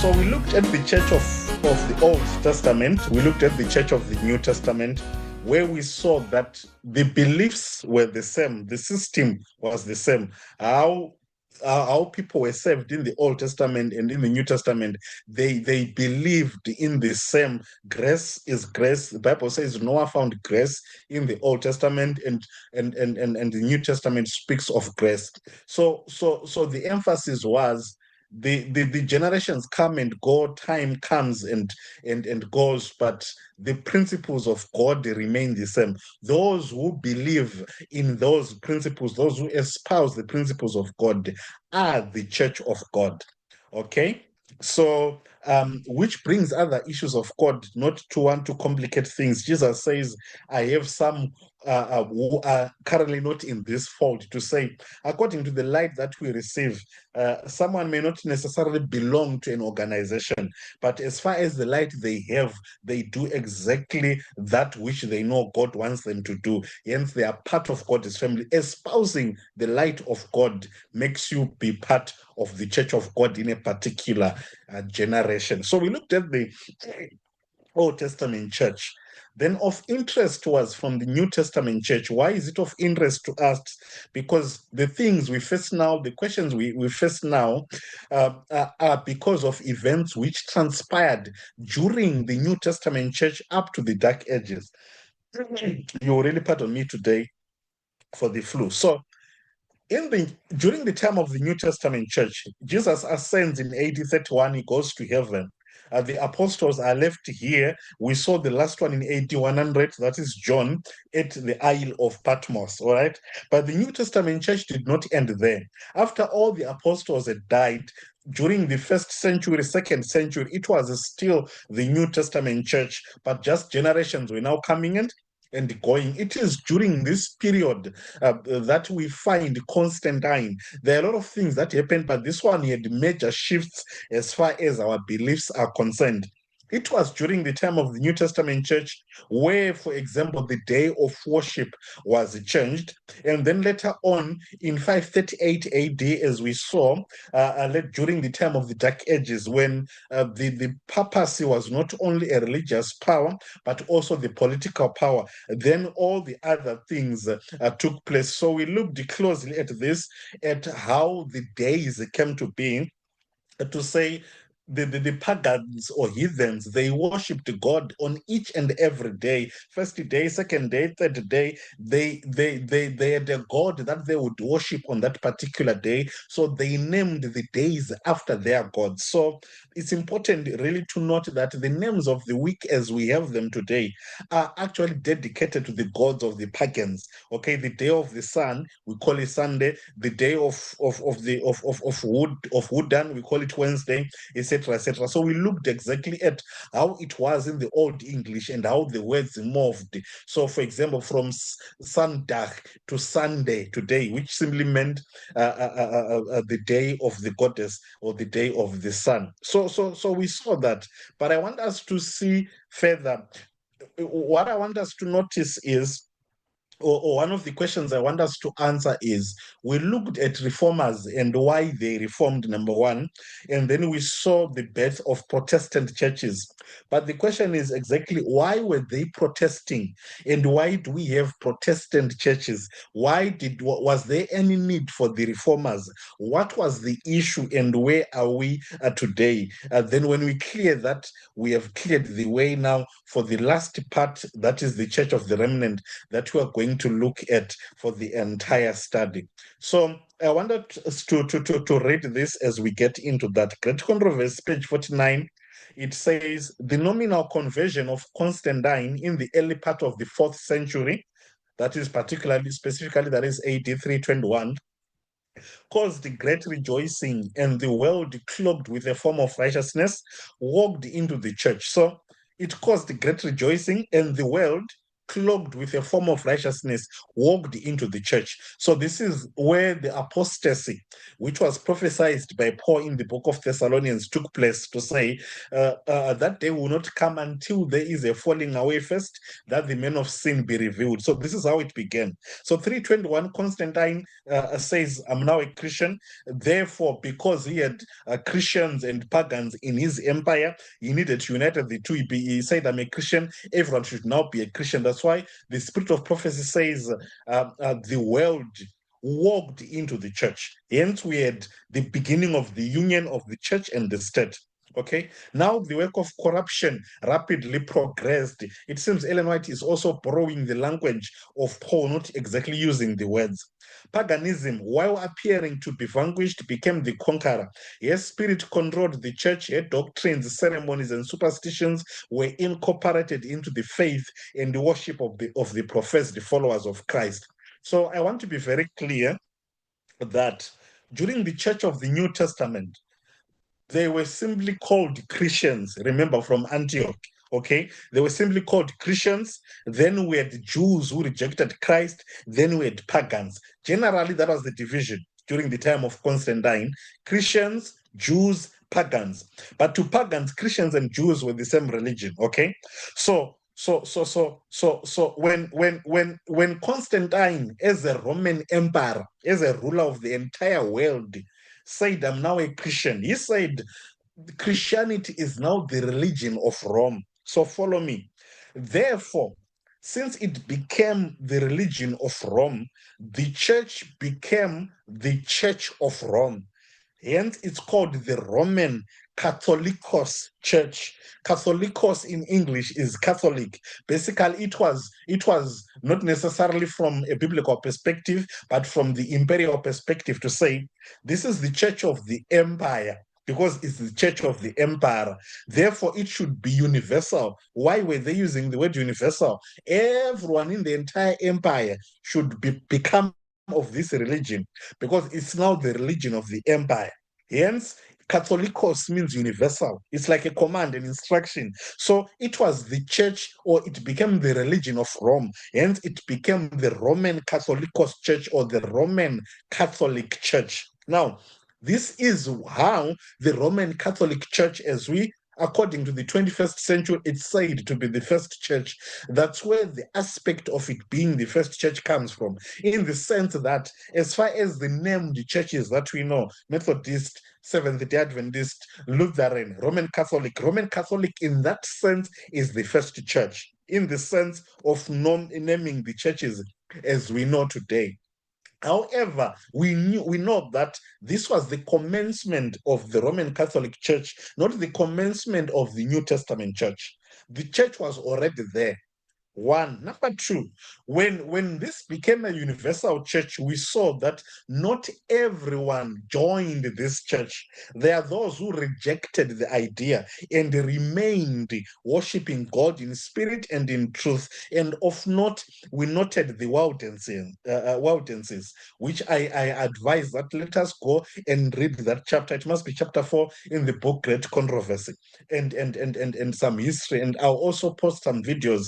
So we looked at the church of the Old Testament, we looked at the church of the New Testament, where we saw that the beliefs were the same, the system was the same. How people were saved in the Old Testament and in the New Testament, they believed in the same. Grace is grace. The Bible says Noah found grace in the Old Testament, and the New Testament speaks of grace. So the emphasis was the generations come and go, time comes and goes, but the principles of God remain the same. Those who believe in those principles, those who espouse the principles of God, are the church of God. Okay? So, which brings other issues of God, not to want to complicate things. Jesus says, I have some who are currently not in this fold, to say, according to the light that we receive, someone may not necessarily belong to an organization, but as far as the light they have, they do exactly that which they know God wants them to do. Hence, they are part of God's family. Espousing the light of God makes you be part of the church of God in a particular generation. So we looked at the Old Testament church. Then of interest was from the New Testament church. Why is it of interest to us? Because the things we face now, the questions we face now, are because of events which transpired during the New Testament church up to the Dark Ages. You really pardon me today for the flu. So during the time of the New Testament church, Jesus ascends in AD 31, he goes to heaven. The apostles are left here. We saw the last one in AD 100, that is John, at the Isle of Patmos, all right? But the New Testament church did not end there. After all the apostles had died, during the first century, second century, it was still the New Testament church, but just generations were now coming in and going. It is during this period that we find Constantine. There are a lot of things that happened, but this one had major shifts as far as our beliefs are concerned. It was during the time of the New Testament church where, for example, the day of worship was changed. And then later on, in 538 AD, as we saw, during the time of the Dark Ages, when the papacy was not only a religious power, but also the political power, then all the other things took place. So we looked closely at this, at how the days came to be, to say the pagans or heathens, they worshipped God on each and every day. First day, second day, third day, they had a God that they would worship on that particular day. So they named the days after their gods. So it's important really to note that the names of the week as we have them today are actually dedicated to the gods of the pagans. Okay, the day of the sun, we call it Sunday. The day of Woodan, we call it Wednesday, etc., etc. So we looked exactly at how it was in the Old English and how the words moved. So, for example, from Sundag to Sunday today, which simply meant the day of the goddess or the day of the sun. So we saw that. But I want us to see further. What I want us to notice is, or one of the questions I want us to answer is, we looked at reformers and why they reformed, number one, and then we saw the birth of Protestant churches. But the question is exactly, why were they protesting, and why do we have Protestant churches? Was there any need for the reformers? What was the issue, and where are we today? Then when we clear that, we have cleared the way now for the last part, that is the Church of the Remnant, that we are going to look at for the entire study. So I wanted us to read this as we get into that. Great Controversy, page 49. It says, the nominal conversion of Constantine in the early part of the 4th century, that is specifically, that is AD 321, caused great rejoicing, and the world, cloaked with a form of righteousness, walked into the church. So it caused great rejoicing, and the world cloaked with a form of righteousness, walked into the church. So this is where the apostasy, which was prophesied by Paul in the book of Thessalonians, took place, to say that day will not come until there is a falling away first, that the men of sin be revealed. So this is how it began. So 321, Constantine says, I'm now a Christian. Therefore, because he had Christians and pagans in his empire, he needed to unite the two. He said, I'm a Christian, everyone should now be a Christian. That's why the spirit of prophecy says the world walked into the church. Hence, we had the beginning of the union of the church and the state. Okay, now the work of corruption rapidly progressed. It seems Ellen White is also borrowing the language of Paul, not exactly using the words. Paganism, while appearing to be vanquished, became the conqueror. Yes, spirit controlled the church. Her doctrines, ceremonies, and superstitions were incorporated into the faith and the worship of the professed followers of Christ. So I want to be very clear that during the church of the New Testament, they were simply called Christians, remember, from Antioch. Okay, they were simply called Christians. Then we had Jews who rejected Christ. Then we had pagans. Generally, that was the division during the time of Constantine: Christians, Jews, pagans. But to pagans, Christians and Jews were the same religion. Okay, so when Constantine, as a Roman emperor, as a ruler of the entire world, said, I'm now a Christian, he said Christianity is now the religion of Rome. So follow me. Therefore, since it became the religion of Rome, the church became the Church of Rome. Hence, it's called the Roman Catholicos Church. Catholicos in English is Catholic. Basically, it was not necessarily from a biblical perspective, but from the imperial perspective, to say this is the church of the empire, because it's the church of the empire. Therefore, it should be universal. Why were they using the word universal? Everyone in the entire empire should become of this religion, because it's now the religion of the empire. Hence, Catholicos means universal. It's like a command, an instruction. So it was the church, or it became the religion of Rome. Hence, it became the Roman Catholicos Church, or the Roman Catholic Church. Now, this is how the Roman Catholic Church, as we, according to the 21st century, it's said to be the first church. That's where the aspect of it being the first church comes from, in the sense that, as far as the named churches that we know, Methodist, Seventh-day Adventist, Lutheran, Roman Catholic in that sense is the first church, in the sense of naming the churches as we know today. However, we know that this was the commencement of the Roman Catholic Church, not the commencement of the New Testament Church. The church was already there. One. Number two, when this became a universal church, we saw that not everyone joined this church. There are those who rejected the idea and remained worshiping God in spirit and in truth. And of note, we noted the Waldenses, which I advise that let us go and read that chapter. It must be chapter 4 in the book Great Controversy, and some history. And I'll also post some videos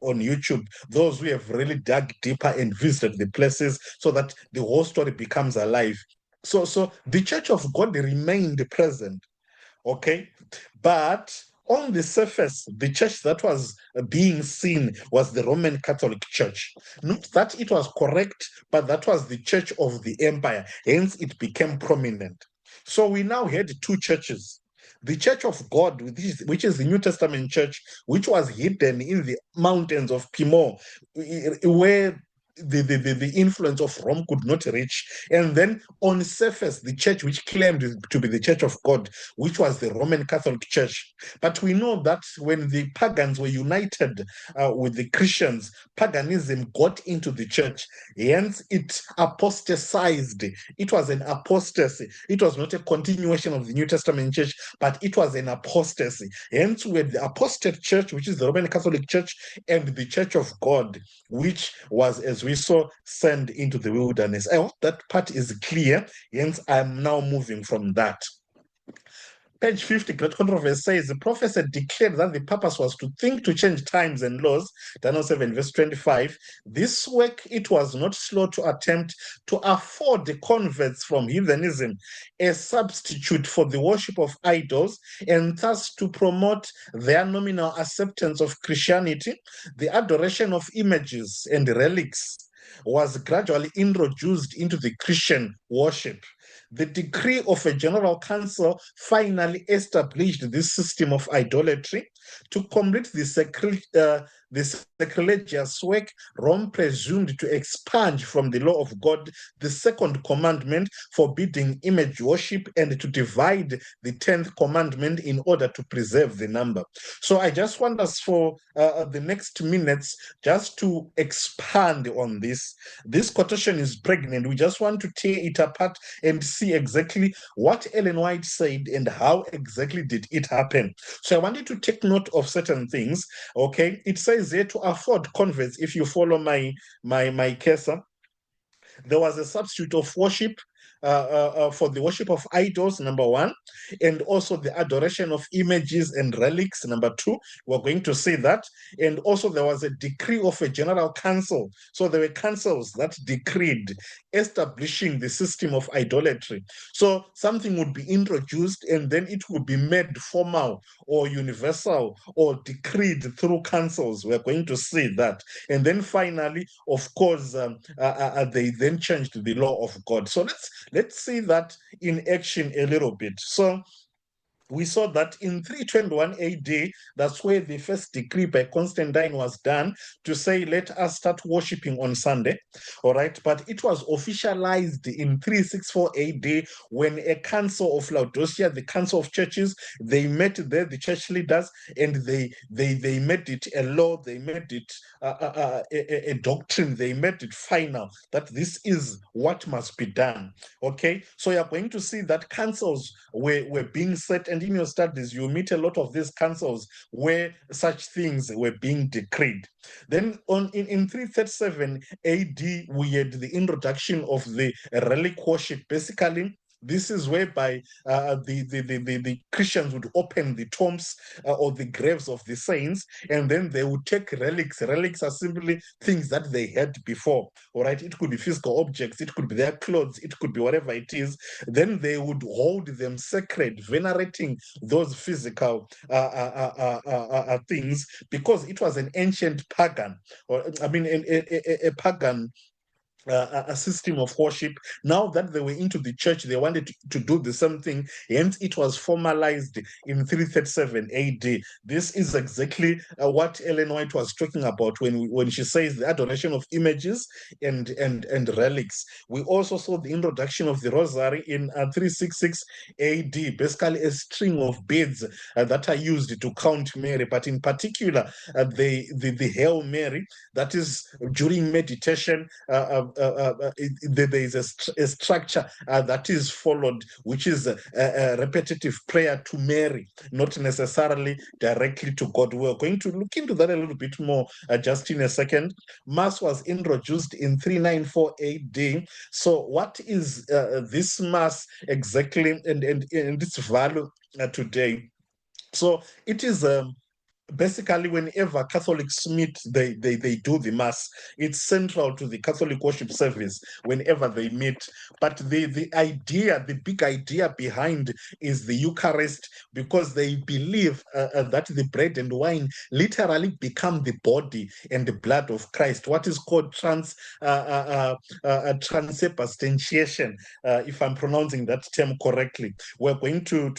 on YouTube, those who have really dug deeper and visited the places, so that the whole story becomes alive. So the Church of God remained present, okay? But on the surface, the church that was being seen was the Roman Catholic Church. Not that it was correct, but that was the church of the empire. Hence, it became prominent. So we now had two churches: the Church of God, which is the New Testament church, which was hidden in the mountains of Pimo, where the influence of Rome could not reach. And then on the surface, the church which claimed to be the Church of God, which was the Roman Catholic Church. But we know that when the pagans were united with the Christians, paganism got into the church. Hence, it apostatized. It was an apostasy. It was not a continuation of the New Testament church, but it was an apostasy. Hence, we had the apostate church, which is the Roman Catholic Church, and the Church of God, which was, as we saw, sent into the wilderness. I hope that part is clear. Hence, I'm now moving from that. Page 50, Great Controversy says the prophets had declared that the purpose was to think to change times and laws. Daniel 7, verse 25. This work, it was not slow to attempt to afford the converts from heathenism a substitute for the worship of idols, and thus to promote their nominal acceptance of Christianity. The adoration of images and relics was gradually introduced into the Christian worship. The decree of a general council finally established this system of idolatry. To complete the sacrilegious work, Rome presumed to expunge from the law of God the second commandment forbidding image worship, and to divide the 10th commandment in order to preserve the number. So I just want us for the next minutes just to expand on this. This quotation is pregnant. We just want to tear it apart and see exactly what Ellen White said and how exactly did it happen. So I wanted to take note of certain things. Okay, it says here to afford converts. If you follow my cursor, there was a substitute of worship for the worship of idols, number one, and also the adoration of images and relics, number two. We're going to see that. And also there was a decree of a general council. So there were councils that decreed establishing the system of idolatry. So something would be introduced and then it would be made formal or universal or decreed through councils. We're going to see that. And then finally, of course, they then changed the law of God. So let's see that in action a little bit. So we saw that in 321 AD, that's where the first decree by Constantine was done to say, let us start worshiping on Sunday. All right. But it was officialized in 364 AD when a council of Laodicea, the council of churches, they met there, the church leaders, and they made it a law, they made it a doctrine, they made it final that this is what must be done. Okay. So you're going to see that councils were being set, and in your studies, you meet a lot of these councils where such things were being decreed. Then in 337 AD, we had the introduction of the relic worship. Basically, this is whereby the Christians would open the tombs or the graves of the saints, and then they would take relics. Relics are simply things that they had before. All right, it could be physical objects, it could be their clothes, it could be whatever it is. Then they would hold them sacred, venerating those physical things, because it was an ancient pagan, or I mean, a pagan a system of worship. Now that they were into the church, they wanted to do the same thing. Hence, it was formalized in 337 AD. This is exactly what Ellen White was talking about when she says the adoration of images and relics. We also saw the introduction of the rosary in 366 AD, basically a string of beads that are used to count Mary, but in particular, the Hail Mary, that is during meditation. There is a structure that is followed, which is a repetitive prayer to Mary, not necessarily directly to God. We're going to look into that a little bit more just in a second. Mass was introduced in 394 AD. So what is this Mass exactly, and its value today? So it is basically, whenever Catholics meet, they do the Mass. It's central to the Catholic worship service whenever they meet. But the idea, the big idea behind is the Eucharist, because they believe that the bread and wine literally become the body and the blood of Christ, what is called transubstantiation, if I'm pronouncing that term correctly. We're going to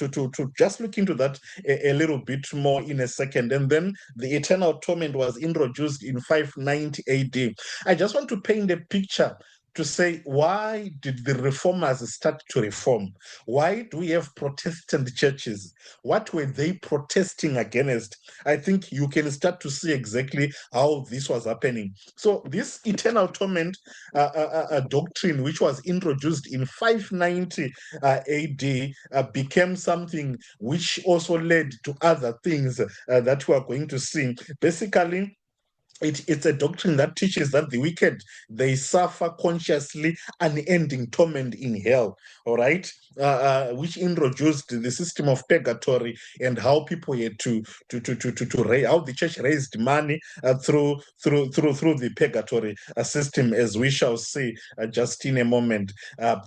just look into that a little bit more in a second. And then the eternal atonement was introduced in 590 AD. I just want to paint a picture to say, why did the reformers start to reform? Why do we have Protestant churches? What were they protesting against? I think you can start to see exactly how this was happening. So this eternal atonement doctrine, which was introduced in 590 AD, became something which also led to other things that we are going to see. Basically, it's a doctrine that teaches that the wicked, they suffer consciously unending torment in hell. All right. Which introduced the system of purgatory and how people had to raise, how the church raised money through the purgatory system, as we shall see just in a moment,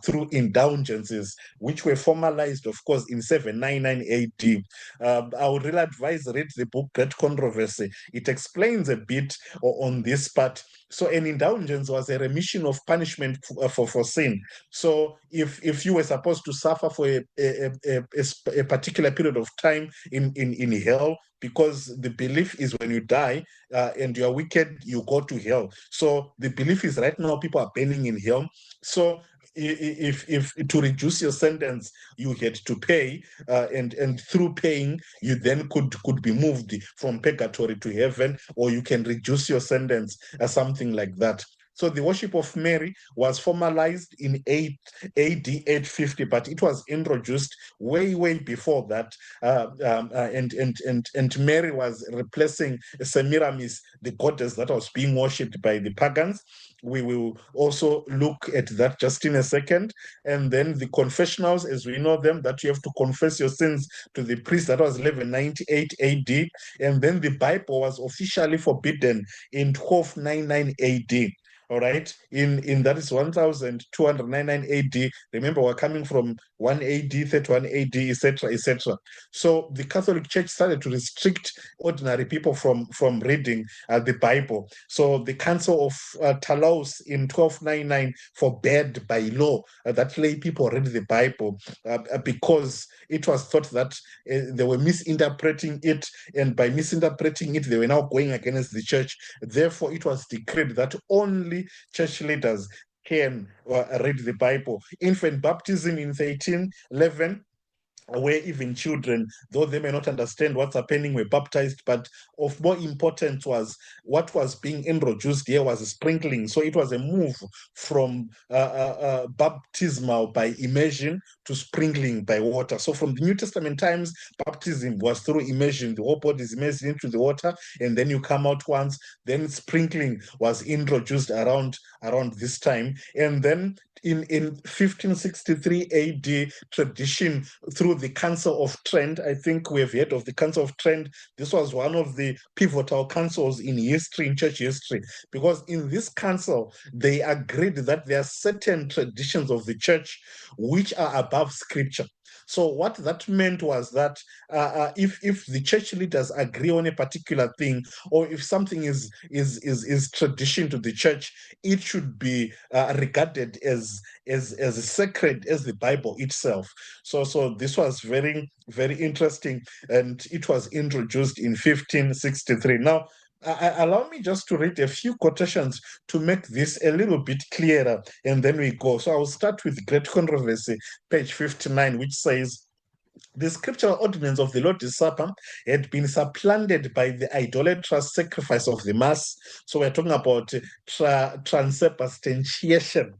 through indulgences, which were formalized, of course, in 799 AD. I would really advise read the book Great Controversy. It explains a bit on this part. So an indulgence was a remission of punishment for sin. So if you were supposed to suffer for a particular period of time in hell, because the belief is when you die and you are wicked, you go to hell. So the belief is right now people are burning in hell. So if to reduce your sentence you had to pay, and through paying you then could be moved from purgatory to heaven, or you can reduce your sentence, something like that. So the worship of Mary was formalized in 8 AD 850, but it was introduced way before that. And Mary was replacing Semiramis, the goddess that was being worshipped by the pagans. We will also look at that just in a second. And then the confessionals, as we know them, that you have to confess your sins to the priest, that was 1198 AD. And then the Bible was officially forbidden in 1299 AD. All right, in that is 1299 AD. Remember, we're coming from 1 AD, 31 AD, etc., etc. So the Catholic Church started to restrict ordinary people from reading the Bible. So the Council of Toulouse in 1299 forbade by law that lay people read the Bible, because it was thought that they were misinterpreting it, and by misinterpreting it, they were now going against the church. Therefore, it was decreed that only church leaders can read the Bible. Infant baptism in 1311, where even children, though they may not understand what's happening, were baptized. But of more importance was what was being introduced here was sprinkling. So it was a move from baptismal by immersion to sprinkling by water. So from the New Testament times, baptism was through immersion. The whole body is immersed into the water, and then you come out once. Then sprinkling was introduced around this time. And then in 1563 AD, tradition through the Council of Trent. I think we have heard of the Council of Trent. This was one of the pivotal councils in history, in church history, because in this council, they agreed that there are certain traditions of the church which are above scripture. So what that meant was that if the church leaders agree on a particular thing, or if something is tradition to the church, it should be regarded as sacred as the Bible itself. So this was very interesting, and it was introduced in 1563. Now, allow me just to read a few quotations to make this a little bit clearer, and then we go. So I'll start with Great Controversy, page 59, which says, the scriptural ordinance of the Lord's Supper had been supplanted by the idolatrous sacrifice of the Mass. So we're talking about transubstantiation.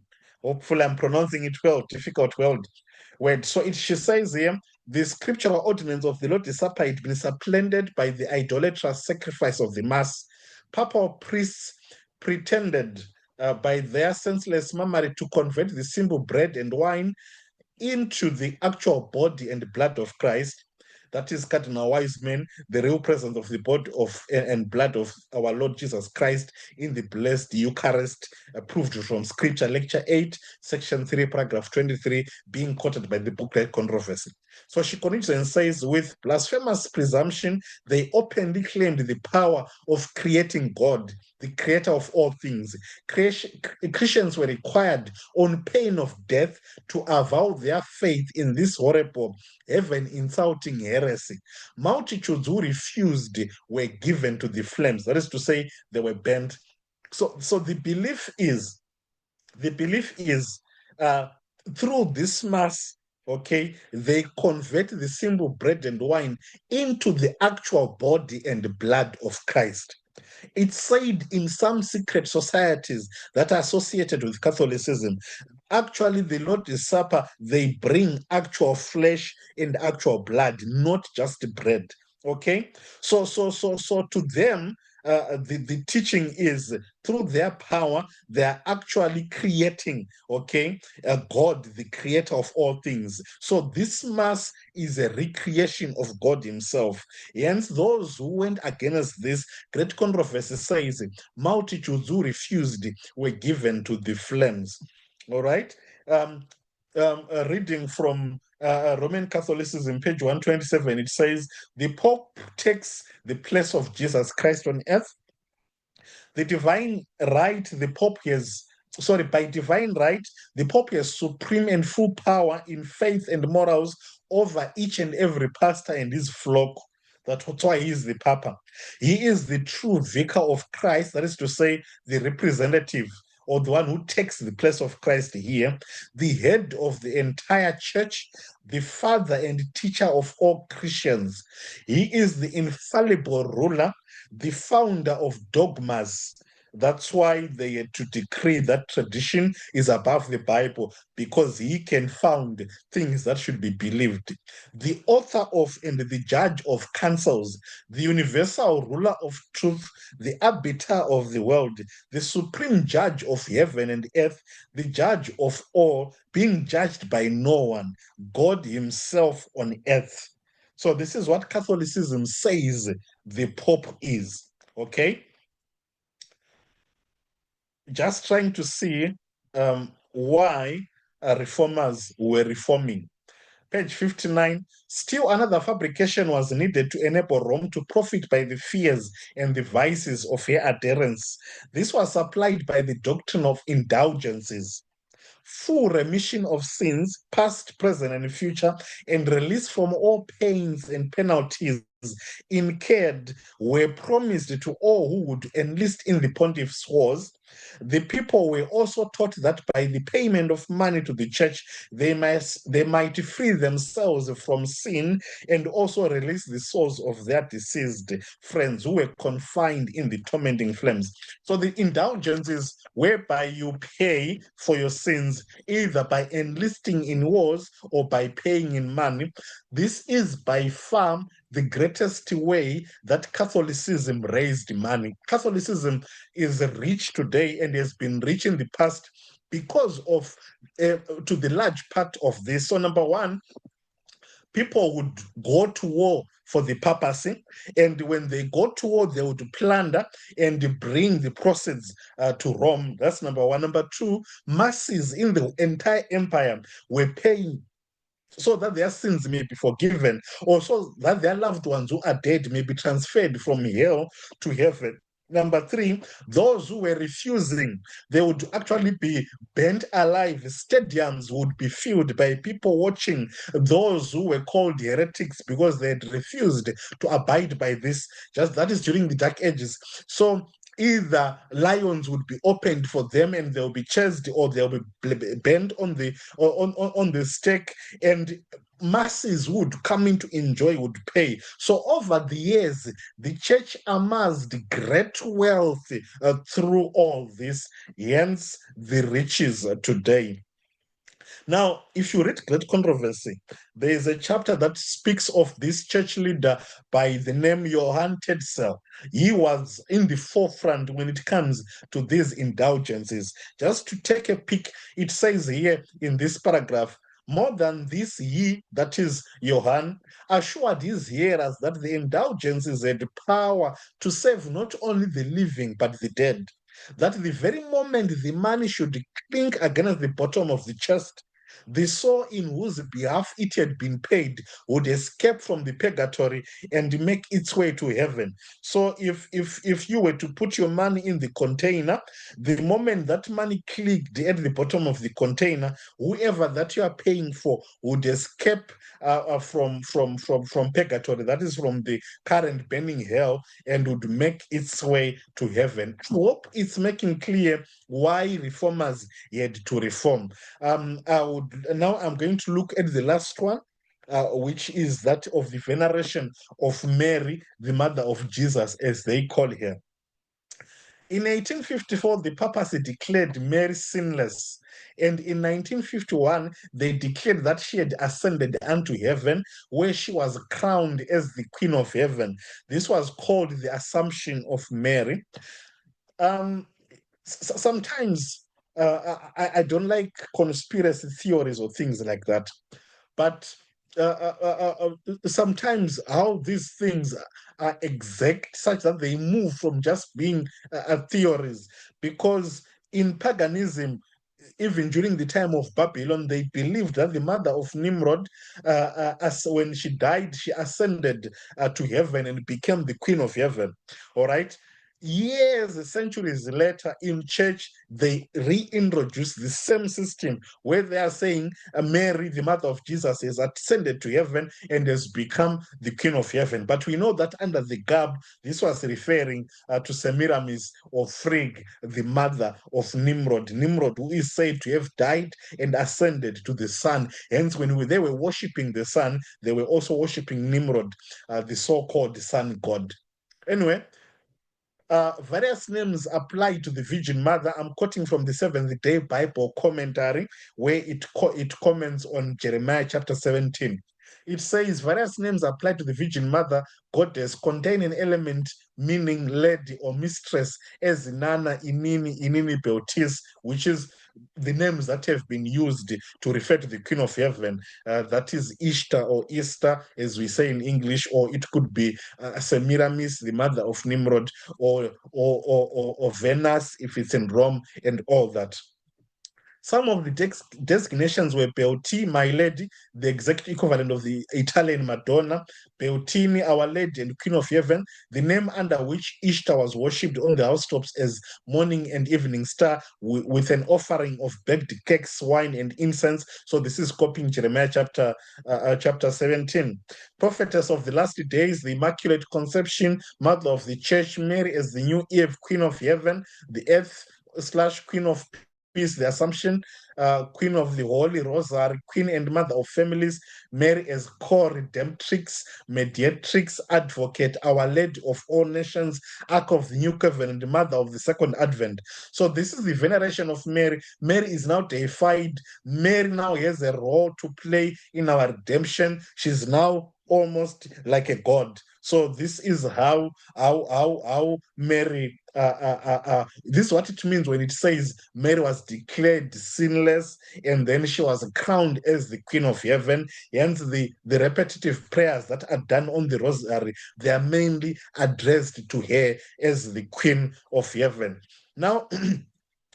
Hopefully, I'm pronouncing it well, difficult word. So she says here, the scriptural ordinance of the Lord's Supper had been supplanted by the idolatrous sacrifice of the Mass. Papal priests pretended by their senseless mummery to convert the simple bread and wine into the actual body and blood of Christ. That is Cardinal Wiseman, the real presence of the body of and blood of our Lord Jesus Christ in the blessed Eucharist, approved from Scripture, Lecture 8, Section 3, Paragraph 23, being quoted by the book Great Controversy. So she continues and says, with blasphemous presumption, they openly claimed the power of creating God, the creator of all things. Christians were required, on pain of death, to avow their faith in this horrible, heaven-insulting heresy. Multitudes who refused were given to the flames. That is to say, they were burned. So the belief is through this Mass, okay, they convert the simple bread and wine into the actual body and blood of Christ. It's said in some secret societies that are associated with Catholicism, actually the Lord's Supper, they bring actual flesh and actual blood, not just bread. Okay, so to them, the teaching is through their power, they are actually creating, okay, God, the creator of all things. So this mass is a recreation of God himself. Hence, those who went against this great controversy says multitudes who refused were given to the flames. All right. Reading from Roman Catholicism, page 127, it says, the Pope takes the place of Jesus Christ on earth. The divine right, the Pope has, sorry, by divine right, the Pope has supreme and full power in faith and morals over each and every pastor and his flock. That's why he is the Papa. He is the true vicar of Christ, that is to say, the representative or the one who takes the place of Christ here, the head of the entire church, the father and teacher of all Christians. He is the infallible ruler, the founder of dogmas. That's why they had to decree that tradition is above the Bible, because he can found things that should be believed. The author of and the judge of councils, the universal ruler of truth, the arbiter of the world, the supreme judge of heaven and earth, the judge of all, being judged by no one, God himself on earth. So this is what Catholicism says the Pope is, okay? Just trying to see why reformers were reforming. Page 59, still another fabrication was needed to enable Rome to profit by the fears and the vices of her adherents. This was supplied by the doctrine of indulgences. Full remission of sins, past, present, and future, and release from all pains and penalties incurred were promised to all who would enlist in the pontiff's wars. The people were also taught that by the payment of money to the church, they might free themselves from sin and also release the souls of their deceased friends who were confined in the tormenting flames. So the indulgences whereby you pay for your sins either by enlisting in wars or by paying in money. This is by far the greatest way that Catholicism raised money. Catholicism is rich today and has been rich in the past because of, to the large part of this. So number one, people would go to war for the papacy, and when they go to war, they would plunder and bring the proceeds to Rome. That's number one. Number two, masses in the entire empire were paying so that their sins may be forgiven, or so that their loved ones who are dead may be transferred from hell to heaven. Number three, those who were refusing, they would actually be burnt alive. Stadiums would be filled by people watching those who were called heretics because they had refused to abide by this. Just that is during the Dark Ages. So either lions would be opened for them and they'll be chased, or they'll be burned on the stake, and masses would come in to enjoy, would pay. So over the years, the church amassed great wealth through all this, hence the riches today. Now, if you read Great Controversy, there is a chapter that speaks of this church leader by the name Johann Tetzel. He was in the forefront when it comes to these indulgences. Just to take a peek, it says here in this paragraph, more than this, he, that is Johann, assured his hearers that the indulgences had power to save not only the living but the dead. That the very moment the money should clink against the bottom of the chest, the soul in whose behalf it had been paid would escape from the purgatory and make its way to heaven. So if you were to put your money in the container, the moment that money clicked at the bottom of the container, whoever that you are paying for would escape from purgatory, that is from the current burning hell, and would make its way to heaven. I hope it's making clear why reformers had to reform. Now I'm going to look at the last one, which is that of the veneration of Mary, the mother of Jesus, as they call her. In 1854, the papacy declared Mary sinless. And in 1951, they declared that she had ascended unto heaven, where she was crowned as the Queen of Heaven. This was called the Assumption of Mary. Um, Sometimes I don't like conspiracy theories or things like that, but sometimes how these things are exact, such that they move from just being theories, because in paganism, even during the time of Babylon, they believed that the mother of Nimrod, as when she died, she ascended to heaven and became the queen of heaven. All right. Years, centuries later, in church, they reintroduced the same system where they are saying Mary, the mother of Jesus, has ascended to heaven and has become the queen of heaven. But we know that under the garb, this was referring to Semiramis of Frigg, the mother of Nimrod. Nimrod, who is said to have died and ascended to the sun. Hence, when they were worshipping the sun, they were also worshipping Nimrod, the so-called sun god. Anyway, various names apply to the Virgin Mother. I'm quoting from the Seventh Day Bible Commentary, where it comments on Jeremiah chapter 17. It says various names apply to the Virgin Mother, goddess, contain an element meaning lady or mistress, as Nana, Inini, Inini Beltis, which is the names that have been used to refer to the Queen of Heaven. That is Ishtar or Easter, as we say in English, or it could be Semiramis, the mother of Nimrod, or Venus if it's in Rome, and all that. Some of the designations were Beotini, My Lady, the exact equivalent of the Italian Madonna, Beotini, Our Lady and Queen of Heaven, the name under which Ishtar was worshipped on the housetops as morning and evening star, with an offering of baked cakes, wine, and incense. So this is copying Jeremiah chapter 17. Prophetess of the last days, the Immaculate Conception, Mother of the Church, Mary as the new Eve, Queen of Heaven, the Earth slash Queen of Peace, the Assumption, Queen of the Holy Rosary, Queen and Mother of Families, Mary as co-redemptrix, mediatrix, advocate, Our Lady of all nations, Ark of the New Covenant, Mother of the Second Advent. So this is the veneration of Mary. Mary is now deified. Mary now has a role to play in our redemption. She's now almost like a god. So this is how Mary. This is what it means when it says Mary was declared sinless, and then she was crowned as the Queen of Heaven. Hence, the repetitive prayers that are done on the Rosary, they are mainly addressed to her as the Queen of Heaven. Now,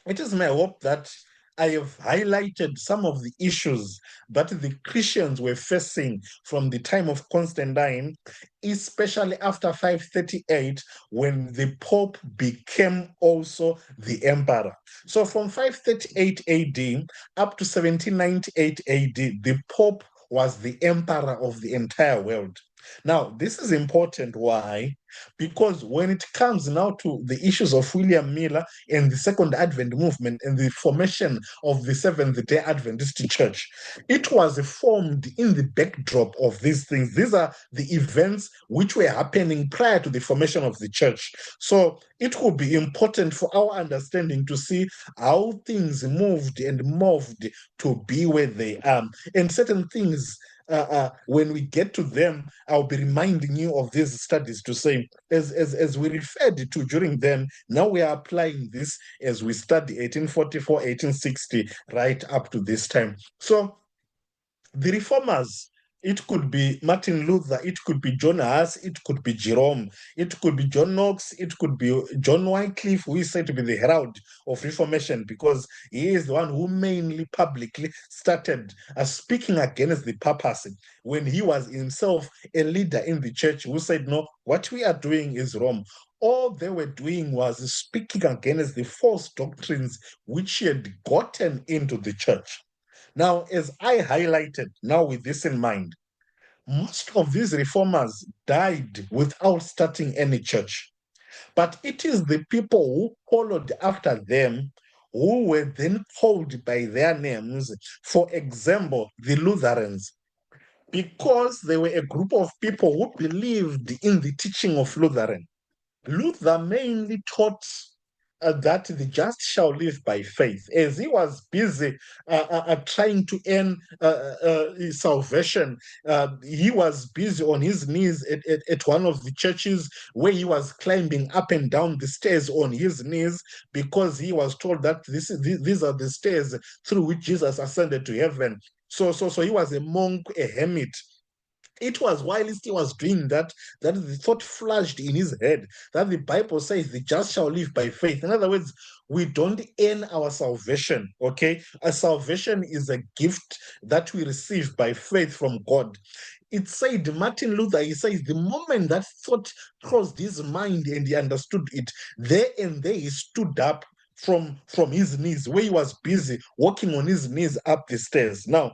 it is my hope that I have highlighted some of the issues that the Christians were facing from the time of Constantine, especially after 538, when the Pope became also the emperor. So from 538 AD up to 1798 AD, the Pope was the emperor of the entire world. Now, this is important. Why? Because when it comes now to the issues of William Miller and the Second Advent movement and the formation of the Seventh day Adventist Church, it was formed in the backdrop of these things. These are the events which were happening prior to the formation of the church. So it will be important for our understanding to see how things moved and morphed to be where they are. And certain things, when we get to them, I'll be reminding you of these studies to say, as we referred to during them, now we are applying this as we study 1844, 1860, right up to this time. So the reformers, it could be Martin Luther, it could be John Huss, it could be Jerome, it could be John Knox, it could be John Wycliffe, who is said to be the herald of Reformation because he is the one who mainly publicly started speaking against the papacy when he was himself a leader in the church who said, no, what we are doing is wrong. All they were doing was speaking against the false doctrines which he had gotten into the church. Now, as I highlighted, now with this in mind, most of these reformers died without starting any church. But it is the people who followed after them who were then called by their names. For example, the Lutherans, because they were a group of people who believed in the teaching of Lutheran. Luther mainly taught that the just shall live by faith. As he was busy trying to earn salvation, he was busy on his knees at one of the churches where he was climbing up and down the stairs on his knees because he was told that these are the stairs through which Jesus ascended to heaven. So he was a monk, a hermit. It was whilst he was doing that that the thought flashed in his head that the Bible says the just shall live by faith. In other words, we don't earn our salvation, okay? A salvation is a gift that we receive by faith from God. It said, Martin Luther, he says, the moment that thought crossed his mind and he understood it, there and there he stood up from his knees, where he was busy walking on his knees up the stairs. Now,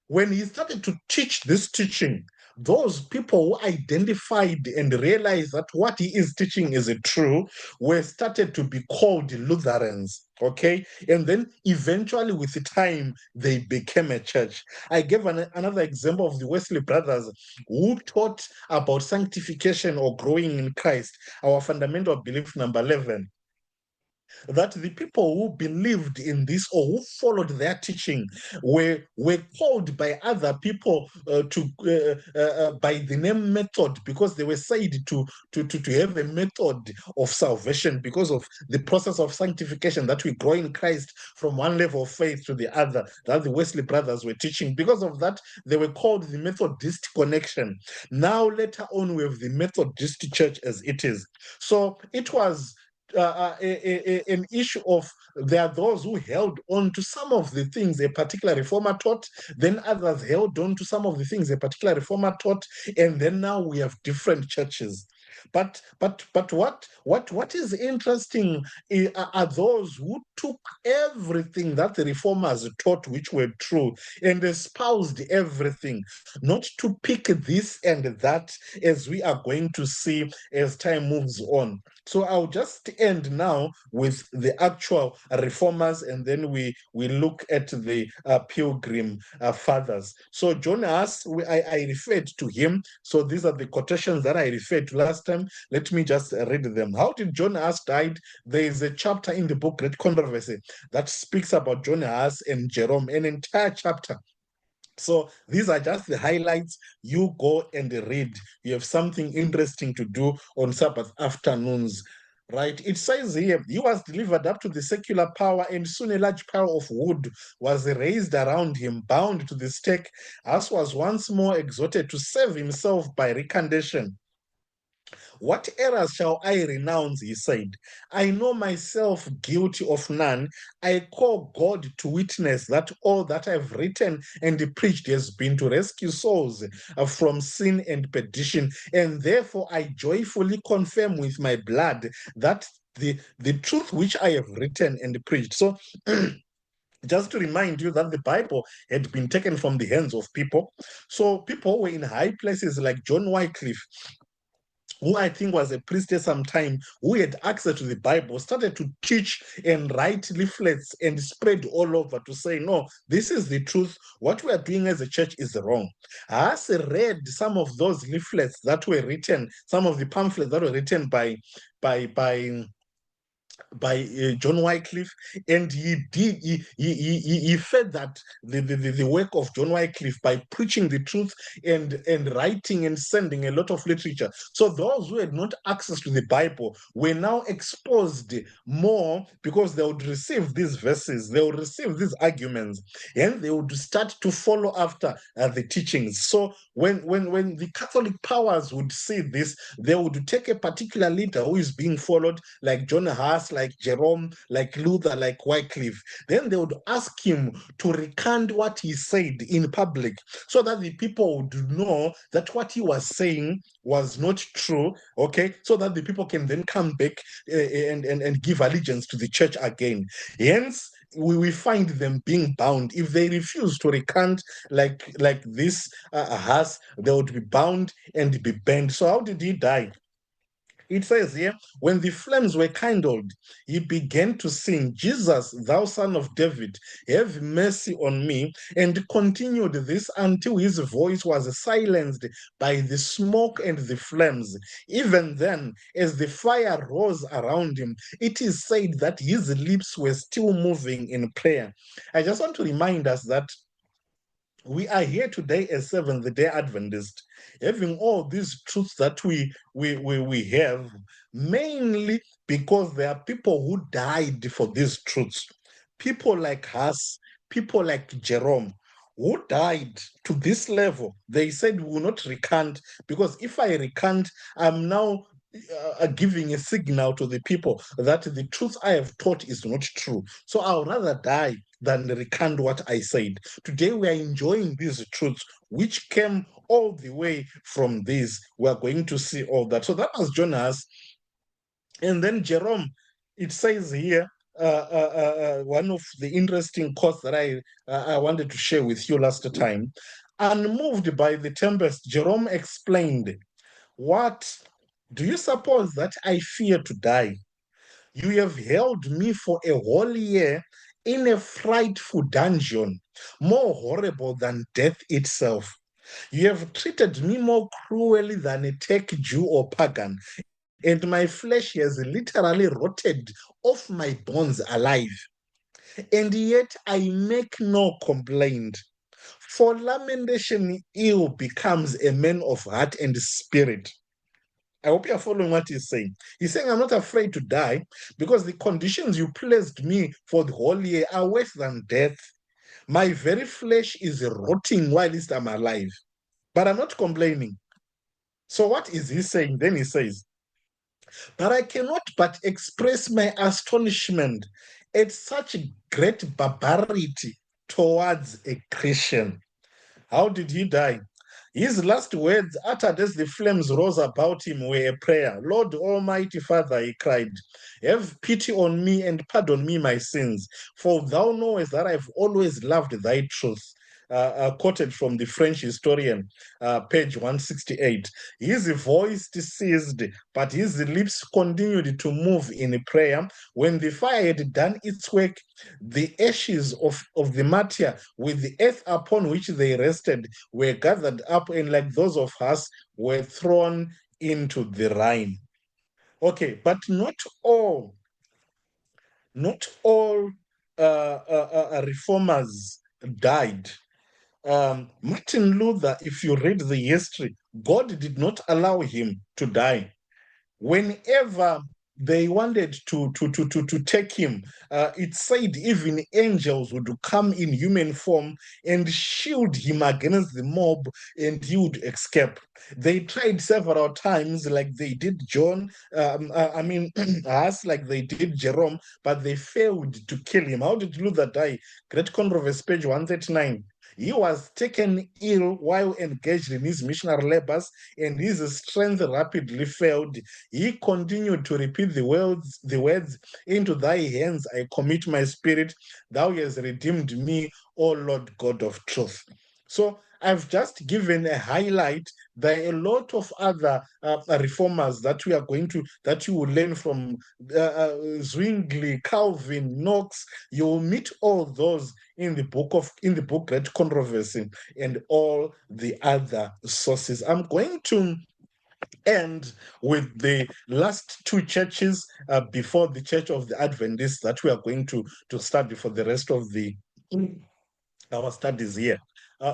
when he started to teach this teaching, those people who identified and realized that what he is teaching is true were started to be called Lutherans. Okay, and then eventually, with the time, they became a church. I gave another example of the Wesley brothers who taught about sanctification or growing in Christ, our fundamental belief number 11, that the people who believed in this or who followed their teaching were called by other people by the name method, because they were said to have a method of salvation because of the process of sanctification, that we grow in Christ from one level of faith to the other, that the Wesley brothers were teaching. Because of that, they were called the Methodist Connection. Now later on, we have the Methodist Church as it is. So it was an issue of, there are those who held on to some of the things a particular reformer taught, then others held on to some of the things a particular reformer taught, and then now we have different churches. But what is interesting are those who took everything that the reformers taught, which were true, and espoused everything, not to pick this and that, as we are going to see as time moves on. So I'll just end now with the actual reformers, and then we look at the pilgrim fathers. So John Huss, I referred to him. So these are the quotations that I referred to last time. Let me just read them. How did John Huss died? There is a chapter in the book Great Controversy that speaks about John Huss and Jerome, an entire chapter. So these are just the highlights. You go and read. You have something interesting to do on Sabbath afternoons. Right, it says here, he was delivered up to the secular power, and soon a large pile of wood was raised around him, bound to the stake. Huss was once more exhorted to save himself by recantation. What errors shall I renounce? He said. I know myself guilty of none. I call God to witness that all that I've written and preached has been to rescue souls from sin and perdition. And therefore I joyfully confirm with my blood that the truth which I have written and preached. So just to remind you that the Bible had been taken from the hands of people. So people were in high places like John Wycliffe, who I think was a priest at some time, who had access to the Bible, started to teach and write leaflets and spread all over to say, no, this is the truth. What we are doing as a church is wrong. I also read some of those leaflets that were written, some of the pamphlets that were written by John Wycliffe, and he fed that the work of John Wycliffe by preaching the truth and writing and sending a lot of literature. So those who had not access to the Bible were now exposed more, because they would receive these verses, they would receive these arguments, and they would start to follow after the teachings. So when the Catholic powers would see this, they would take a particular leader who is being followed, like John Huss, like Jerome, like Luther, like Wycliffe. Then they would ask him to recant what he said in public, so that the people would know that what he was saying was not true, okay? So that the people can then come back and give allegiance to the church again. Hence, we find them being bound. If they refuse to recant like this Huss, they would be bound and be banned. So how did he die? It says here, when the flames were kindled, he began to sing, Jesus, thou son of David, have mercy on me, and continued this until his voice was silenced by the smoke and the flames. Even then, as the fire rose around him, it is said that his lips were still moving in prayer. I just want to remind us that we are here today as Seventh-day Adventists, having all these truths that we have, mainly because there are people who died for these truths. People like us, people like Jerome, who died to this level. They said we will not recant, because if I recant, I'm now giving a signal to the people that the truth I have taught is not true. So I'll rather die than recant what I said. Today we are enjoying these truths which came all the way from this. We are going to see all that. So that was Jonas. And then Jerome, it says here, one of the interesting quotes that I wanted to share with you last time. Unmoved by the tempest, Jerome explained, what do you suppose that I fear to die? You have held me for a whole year in a frightful dungeon, more horrible than death itself. You have treated me more cruelly than a Turk Jew or pagan, and my flesh has literally rotted off my bones alive. And yet I make no complaint. For lamentation ill becomes a man of heart and spirit. I hope you're following what he's saying. He's saying, I'm not afraid to die because the conditions you placed me for the whole year are worse than death. My very flesh is rotting whilst I'm alive, but I'm not complaining. So, what is he saying? Then he says, but I cannot but express my astonishment at such great barbarity towards a Christian. How did he die? His last words, uttered as the flames rose about him, were a prayer. Lord Almighty Father, he cried, have pity on me and pardon me my sins, for thou knowest that I've always loved thy truth. Quoted from the French historian, page 168. His voice ceased, but his lips continued to move in prayer. When the fire had done its work, the ashes of the martyr with the earth upon which they rested were gathered up, and like those of us, were thrown into the Rhine. Okay, but not all reformers died. Martin Luther, if you read the history, God did not allow him to die. Whenever they wanted to take him, it said even angels would come in human form and shield him against the mob, and he would escape. They tried several times, like they did John, I mean, us, like they did Jerome, but they failed to kill him. How did Luther die? Great Controversy, page 139. He was taken ill while engaged in his missionary labors, and his strength rapidly failed. He continued to repeat the words, into thy hands I commit my spirit. Thou hast redeemed me, O Lord God of truth. So I've just given a highlight. There are a lot of other reformers that that you will learn from, Zwingli, Calvin, Knox. You will meet all those in the book Great Controversy and all the other sources. I'm going to end with the last two churches before the Church of the Adventists that we are going to study for the rest of our studies here.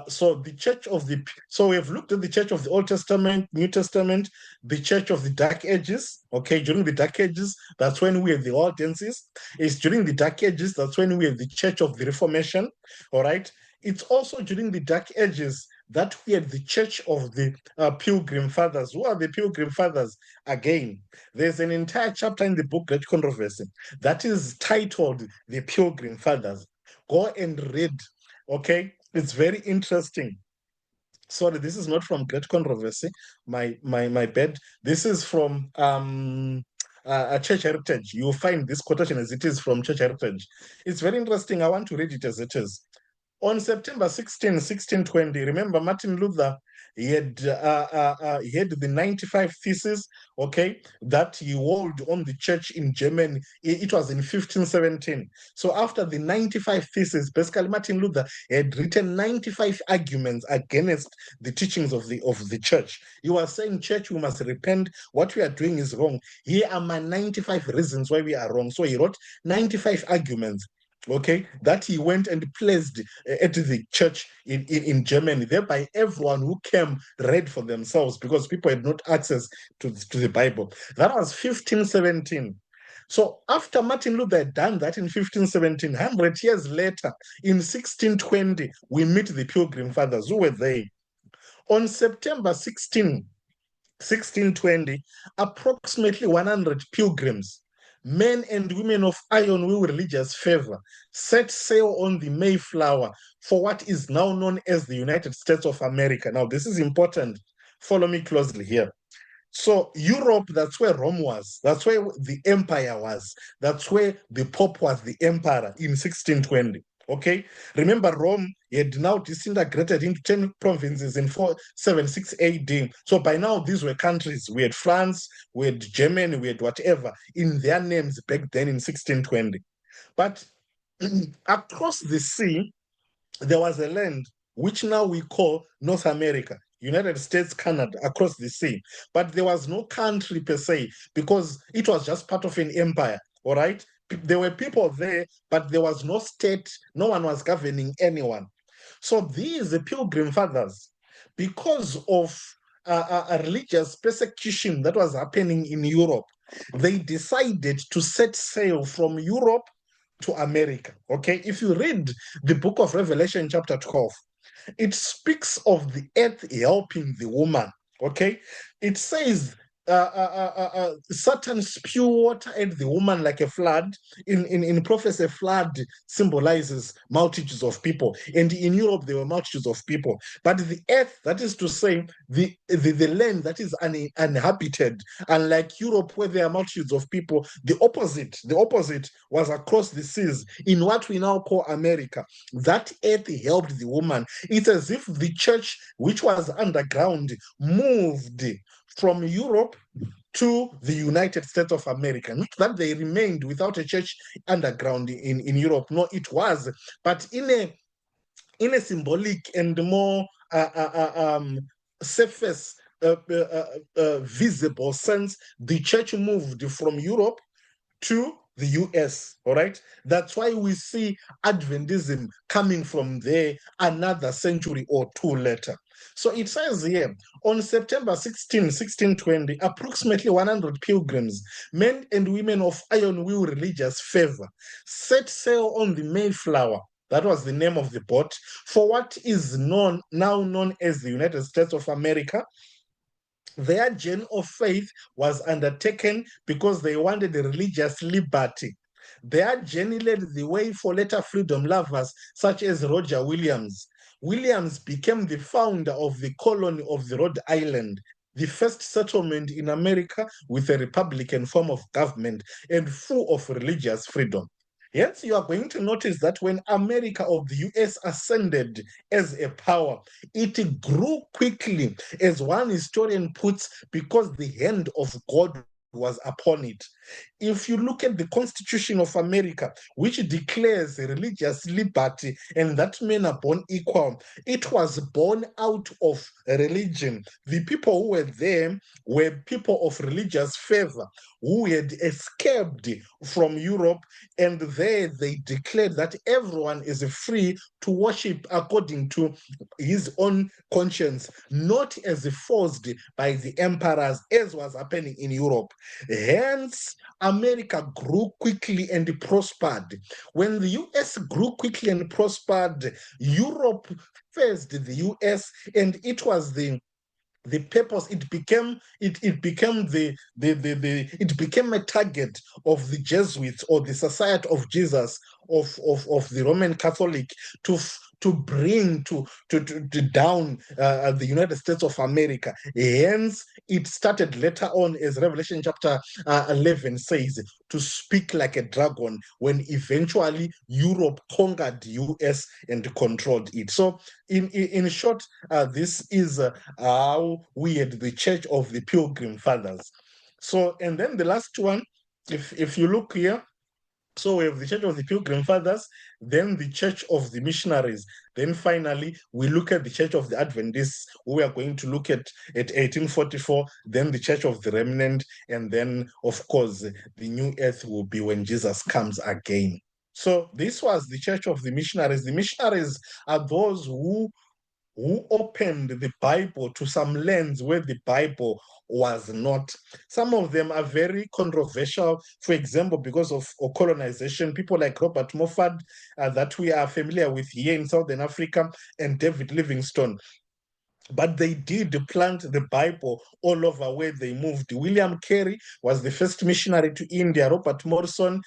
So we have looked at the Church of the Old Testament, New Testament, the Church of the Dark Ages. Okay, during the Dark Ages, that's when we have the Waldenses. It's during the Dark Ages, that's when we have the Church of the Reformation. All right. It's also during the Dark Ages that we had the Church of the Pilgrim Fathers. Who are the Pilgrim Fathers? Again, there's an entire chapter in the book Great Controversy that is titled The Pilgrim Fathers. Go and read. Okay, it's very interesting. Sorry, this is not from Great Controversy. My bad. This is from Church Heritage. You'll find this quotation as it is from Church Heritage. It's very interesting. I want to read it as it is. On September 16, 1620, remember Martin Luther, he had the 95 Theses, okay, that he held on the church in Germany. It was in 1517. So after the 95 Theses, basically Martin Luther had written 95 arguments against the teachings of the church. He was saying, church, we must repent. What we are doing is wrong. Here are my 95 reasons why we are wrong. So he wrote 95 arguments, okay, that he went and placed at the church in Germany. Thereby, everyone who came read for themselves because people had not access to the Bible. That was 1517. So after Martin Luther had done that in 1517, 100 years later, in 1620, we meet the Pilgrim Fathers who were there. On September 16, 1620, approximately 100 pilgrims, men and women of iron will religious fervor, set sail on the Mayflower for what is now known as the United States of America. Now, this is important. Follow me closely here. So Europe, that's where Rome was. That's where the empire was. That's where the Pope was the emperor in 1620. Okay, remember Rome had now disintegrated into 10 provinces in 476 AD. So by now, these were countries. We had France, we had Germany, we had whatever in their names back then in 1620. But across the sea, there was a land which now we call North America. United States, Canada, across the sea. But there was no country per se because it was just part of an empire, all right? There were people there, but there was no state. No one was governing anyone. So these Pilgrim Fathers, because of a religious persecution that was happening in Europe, they decided to set sail from Europe to America. Okay, if you read the book of Revelation, chapter 12, it speaks of the earth helping the woman. Okay, it says Satan spew water at the woman like a flood. In prophecy, a flood symbolizes multitudes of people, and in Europe there were multitudes of people. But the earth, that is to say, the land that is uninhabited, unlike Europe where there are multitudes of people, the opposite was across the seas in what we now call America. That earth helped the woman. It's as if the church, which was underground, moved from Europe to the United States of America. Not that they remained without a church underground in Europe. No, it was, but in a symbolic and more surface visible sense, the church moved from Europe to the US, all right? That's why we see Adventism coming from there another century or two later. So it says here, on September 16, 1620, approximately 100 pilgrims, men and women of iron will religious fervor, set sail on the Mayflower. That was the name of the boat, for what is now known as the United States of America. Their journey of faith was undertaken because they wanted religious liberty. Their journey led the way for later freedom lovers such as Roger Williams. Williams became the founder of the colony of the Rhode Island, the first settlement in America with a republican form of government and full of religious freedom. Hence, you are going to notice that when America of the US ascended as a power, it grew quickly, as one historian puts, because the hand of God was upon it. If you look at the Constitution of America, which declares religious liberty and that men are born equal, it was born out of religion. The people who were there were people of religious fervor who had escaped from Europe, and there they declared that everyone is free to worship according to his own conscience, not as forced by the emperors, as was happening in Europe. Hence, America grew quickly and prospered. When the US grew quickly and prospered, Europe faced the US, and it was the purpose. It became a target of the Jesuits or the Society of Jesus of the Roman Catholic to to bring to down the United States of America. Hence, it started later on, as Revelation chapter 11 says, to speak like a dragon when eventually Europe conquered US and controlled it. So in short, this is how we had the Church of the Pilgrim Fathers. So, and then the last one, if you look here, so we have the Church of the Pilgrim Fathers, then the Church of the Missionaries. Then finally, we look at the Church of the Adventists, who we are going to look at 1844, then the Church of the Remnant, and then, of course, the new earth will be when Jesus comes again. So this was the Church of the Missionaries. The missionaries are those who opened the Bible to some lands where the Bible was not. Some of them are very controversial, for example, because of colonization. People like Robert Moffat, that we are familiar with here in Southern Africa, and David Livingstone. But they did plant the Bible all over where they moved. William Carey was the first missionary to India. Robert Morrison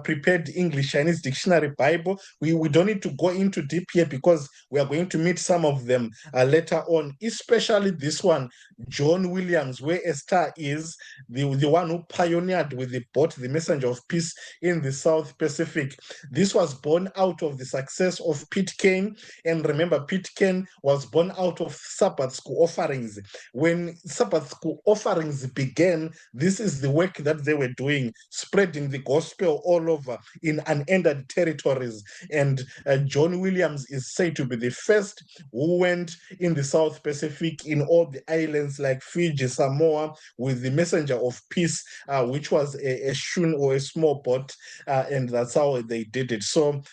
prepared English-Chinese dictionary Bible. We don't need to go into deep here because we are going to meet some of them later on, especially this one, John Williams, where a star is, the one who pioneered with the boat, the Messenger of Peace in the South Pacific. This was born out of the success of Pitcairn. And remember, Pitcairn was born out of Sabbath school offerings. When Sabbath school offerings began, this is the work that they were doing, spreading the gospel all over in unended territories. And John Williams is said to be the first who went in the South Pacific, in all the islands like Fiji, Samoa, with the Messenger of Peace, which was a schooner or a small boat, and that's how they did it. So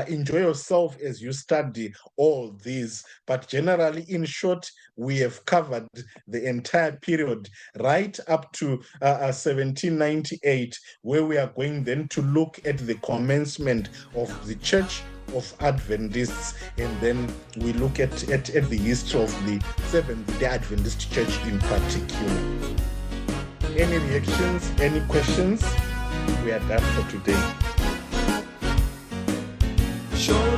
enjoy yourself as you study all these. But generally, in short, we have covered the entire period right up to 1798, where we are going then to look at the commencement of the Church of Adventists, and then we look at the history of the Seventh-day Adventist Church in particular. Any reactions, any questions? We are done for today. Sure.